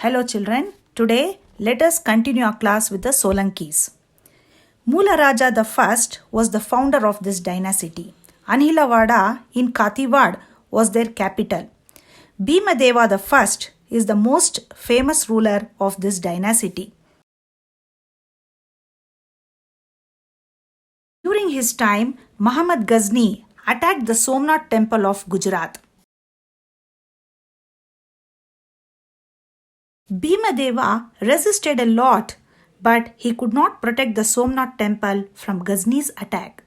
Hello children, today let us continue our class with the Solankis. Mula Raja the first was the founder of this dynasty. Anhilavada in Kathiwad was their capital. Bhimadeva the first is the most famous ruler of this dynasty. During his time, Muhammad Ghazni attacked the Somnath temple of Gujarat. Bhimadeva resisted a lot, but he could not protect the Somnath temple from Ghazni's attack.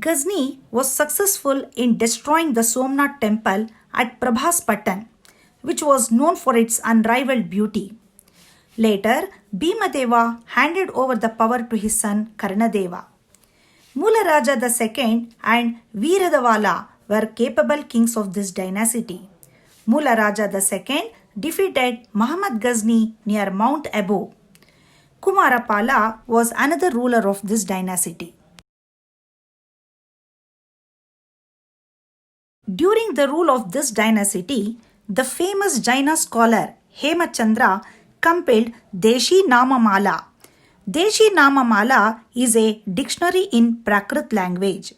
Ghazni was successful in destroying the Somnath temple at Prabhaspatan, which was known for its unrivaled beauty. Later, Bhimadeva handed over the power to his son Karnadeva. Mula Raja II and Veeradavala were capable kings of this dynasty. Mula Raja II defeated Muhammad Ghazni near Mount Abu. Kumarapala was another ruler of this dynasty. During the rule of this dynasty, the famous Jaina scholar Hemachandra compiled Deshi Namamala. Deshi Namamala is a dictionary in Prakrit language.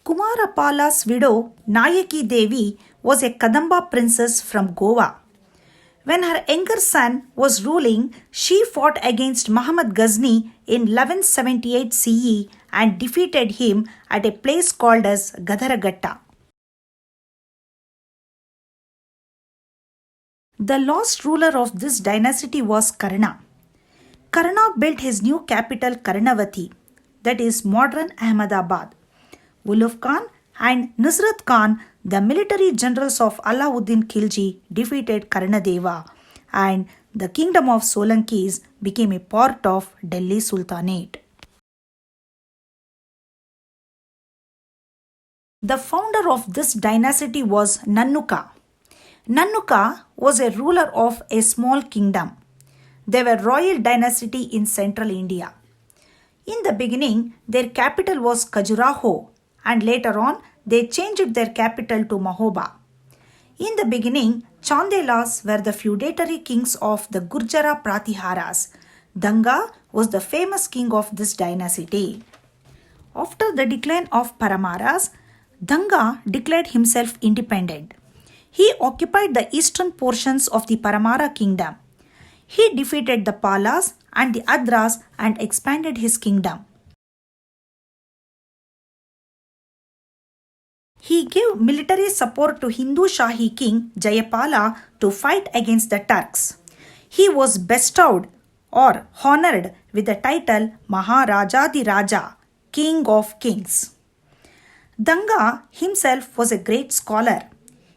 Kumarapala's widow Nayaki Devi was a Kadamba princess from Goa. When her younger son was ruling, she fought against Muhammad Ghazni in 1178 CE and defeated him at a place called as Gadaragatta. The last ruler of this dynasty was Karna. Karna built his new capital Karnavati, that is modern Ahmedabad. Ulugh Khan and Nusrat Khan, the military generals of Alauddin Khilji, defeated Karnadeva, and the kingdom of Solankis became a part of Delhi Sultanate. The founder of this dynasty was Nannuka. Nannuka was a ruler of a small kingdom. They were royal dynasty in central India. In the beginning, their capital was Khajuraho, and later on they changed their capital to Mahoba. In the beginning, Chandelas were the feudatory kings of the Gurjara Pratiharas. Danga was the famous king of this dynasty. After the decline of Paramaras, Danga declared himself independent. He occupied the eastern portions of the Paramara kingdom. He defeated the Palas and the Adras and expanded his kingdom. He gave military support to Hindu Shahi king Jayapala to fight against the Turks. He was bestowed or honored with the title Maharajadi Raja, King of Kings. Danga himself was a great scholar.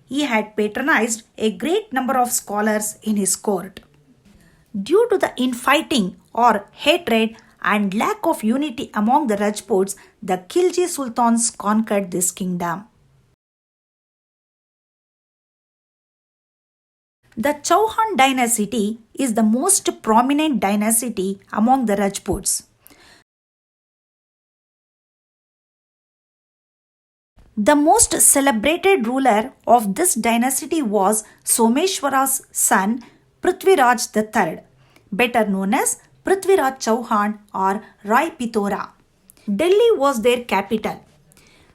He had patronized a great number of scholars in his court. Due to the infighting or hatred and lack of unity among the Rajputs, the Khilji Sultans conquered this kingdom. The Chauhan dynasty is the most prominent dynasty among the Rajputs. The most celebrated ruler of this dynasty was Someshwara's son Prithviraj III, better known as Prithviraj Chauhan or Rai Pitora. Delhi was their capital.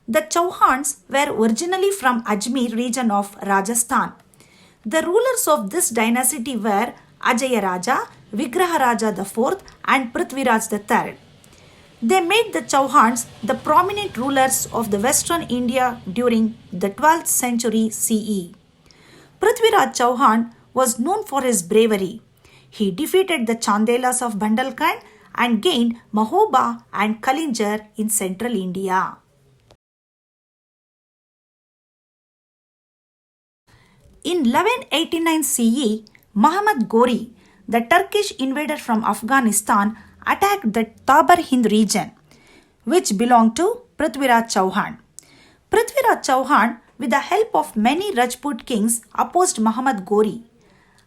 The Chauhans were originally from Ajmer region of Rajasthan. The rulers of this dynasty were Ajaya Raja, Vigraha Raja IV and Prithviraj III. They made the Chauhans the prominent rulers of the western India during the 12th century CE. Prithviraj Chauhan was known for his bravery. He defeated the Chandelas of Bandalkhand and gained Mahoba and Kalinjar in central India. In 1189 CE, Muhammad Ghori, the Turkish invader from Afghanistan, attacked the Tabar Hind region, which belonged to Prithviraj Chauhan. Prithviraj Chauhan, with the help of many Rajput kings, opposed Muhammad Ghori.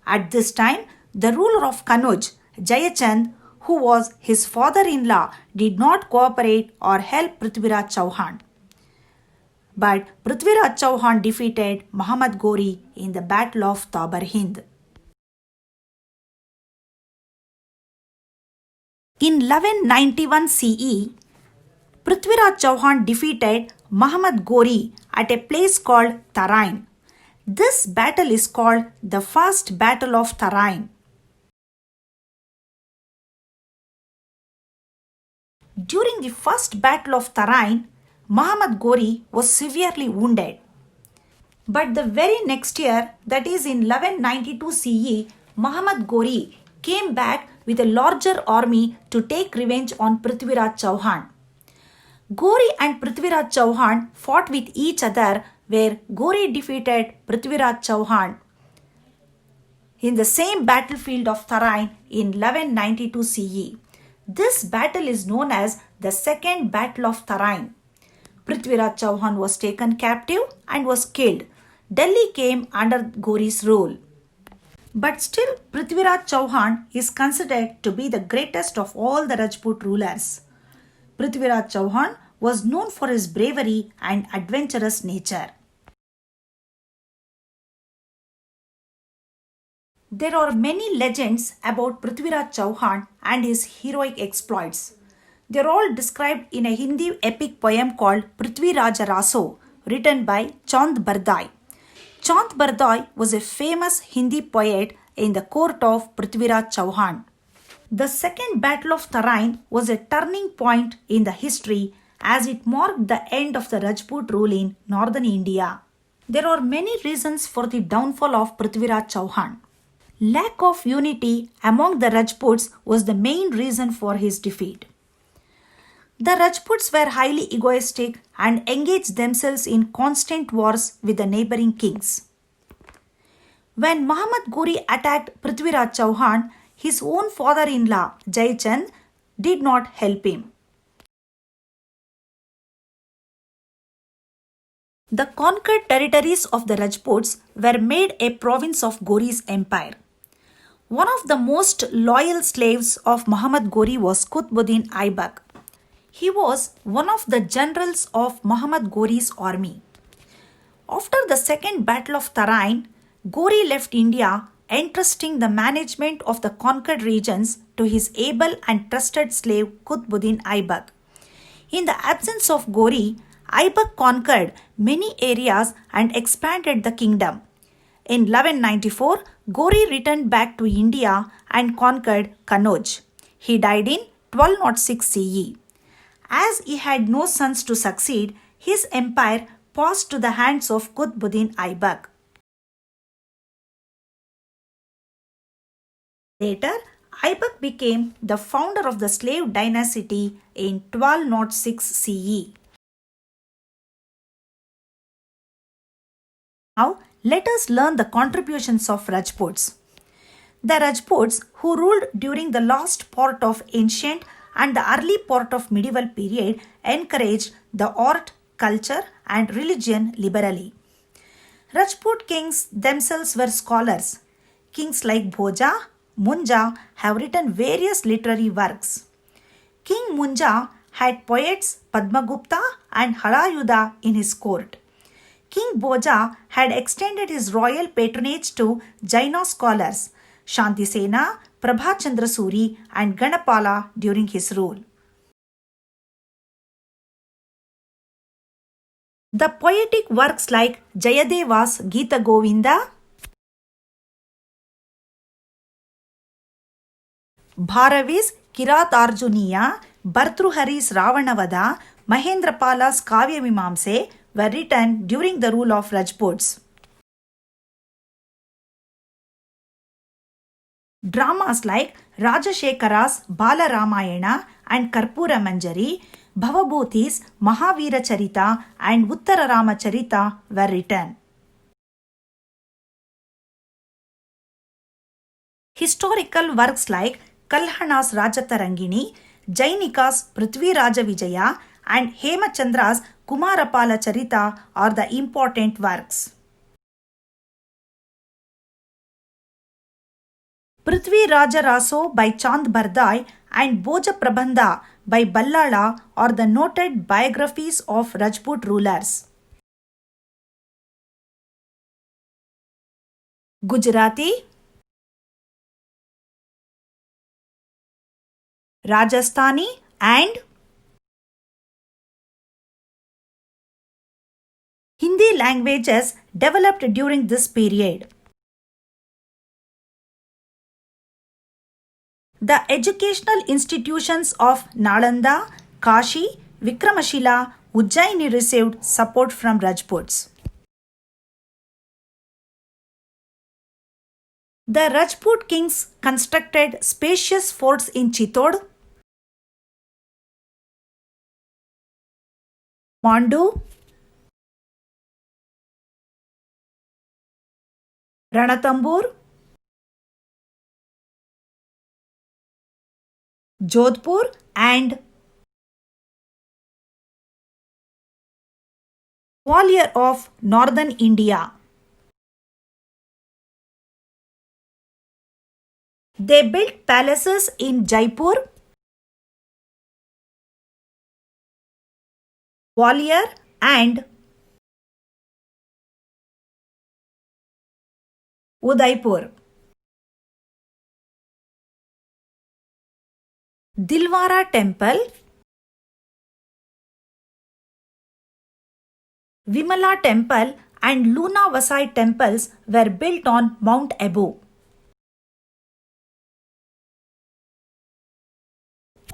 At this time, the ruler of Kanuj, Jayachand, who was his father-in-law, did not cooperate or help Prithviraj Chauhan. but Prithviraj Chauhan defeated Muhammad Ghori in the Battle of Tabar Hind. In 1191 CE, Prithviraj Chauhan defeated Muhammad Ghori at a place called Tarain. This battle is called the First Battle of Tarain. During the First Battle of Tarain, Muhammad Ghori was severely wounded. But the very next year, that is in 1192 CE, Muhammad Ghori came back with a larger army to take revenge on Prithviraj Chauhan. Ghori and Prithviraj Chauhan fought with each other, where Ghori defeated Prithviraj Chauhan in the same battlefield of Tarain in 1192 CE. This battle is known as the Second Battle of Tarain. Prithviraj Chauhan was taken captive and was killed. Delhi came under Ghori's rule. But still, Prithviraj Chauhan is considered to be the greatest of all the Rajput rulers. Prithviraj Chauhan was known for his bravery and adventurous nature. There are many legends about Prithviraj Chauhan and his heroic exploits. They are all described in a Hindi epic poem called Prithvi Raja Raso, written by Chand Bardai. Chand Bardai was a famous Hindi poet in the court of Prithviraj Chauhan. The Second Battle of Tarain was a turning point in the history as it marked the end of the Rajput rule in northern India. There are many reasons for the downfall of Prithviraj Chauhan. Lack of unity among the Rajputs was the main reason for his defeat. The Rajputs were highly egoistic and engaged themselves in constant wars with the neighboring kings. When Muhammad Ghori attacked Prithviraj Chauhan, his own father-in-law Jaichand did not help him. The conquered territories of the Rajputs were made a province of Ghori's empire. One of the most loyal slaves of Muhammad Ghori was Qutbuddin Aibak. He was one of the generals of Muhammad Ghori's army. After the Second Battle of Tarain, Ghori left India, entrusting the management of the conquered regions to his able and trusted slave Qutbuddin Aibak. In the absence of Ghori, Aibak conquered many areas and expanded the kingdom. In 1194, Ghori returned back to India and conquered Kannauj. He died in 1206 CE. As he had no sons to succeed, his empire passed to the hands of Qutbuddin Aibak. Later, Aibak became the founder of the slave dynasty in 1206 CE. Now, let us learn the contributions of Rajputs. The Rajputs, who ruled during the last part of ancient and the early part of medieval period, encouraged the art, culture and religion liberally. Rajput kings themselves were scholars. Kings like Bhoja, Munja have written various literary works. King Munja had poets Padmagupta and Halayuda in his court. King Bhoja had extended his royal patronage to Jaina scholars Shantisena, Prabhachandra Suri and Ganapala during his rule. The poetic works like Jayadeva's Gita Govinda, Bharavi's Kiratarjuniya, Bhartruhari's Ravanavada, Mahendrapala's Kavya Mimamse were written during the rule of Rajputs. Dramas like Rajashekara's Bala Ramayana and Karpura Manjari, Bhavabhuti's Mahavira Charita and Uttara Rama Charita were written. Historical works like Kalhana's Rajatarangini, Jainika's Prithvi Raja Vijaya and Hemachandra's Kumarapala Charita are the important works. Prithvi Raja Raso by Chand Bardai and Bhoja Prabandha by Ballala are the noted biographies of Rajput rulers. Gujarati, Rajasthani, and Hindi languages developed during this period. The educational institutions of Nalanda, Kashi, Vikramashila, Ujjaini received support from Rajputs. The Rajput kings constructed spacious forts in Chittor, Mandu, Ranatambur, Jodhpur, and Gwalior of northern India. They built palaces in Jaipur, Gwalior, and Udaipur. Dilwara Temple, Vimala Temple, and Luna Vasai temples were built on Mount Abu.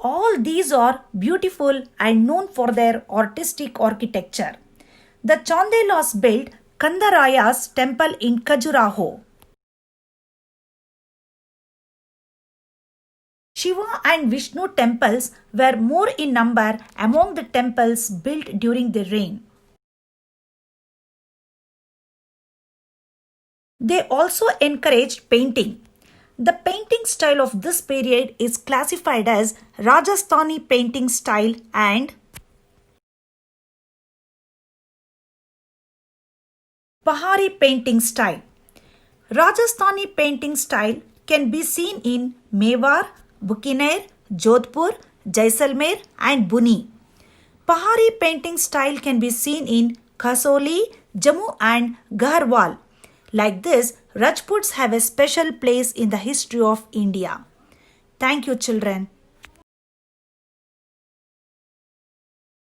All these are beautiful and known for their artistic architecture. The Chandelas built Kandaraya's temple in Khajuraho. Shiva and Vishnu temples were more in number among the temples built during their reign. They also encouraged painting. The painting style of this period is classified as Rajasthani painting style and Pahari painting style. Rajasthani painting style can be seen in Mewar, Bikaner, Jodhpur, Jaisalmer, and Buni. Pahari painting style can be seen in Kasoli, Jammu, and Garhwal. Like this, Rajputs have a special place in the history of India. Thank you, children.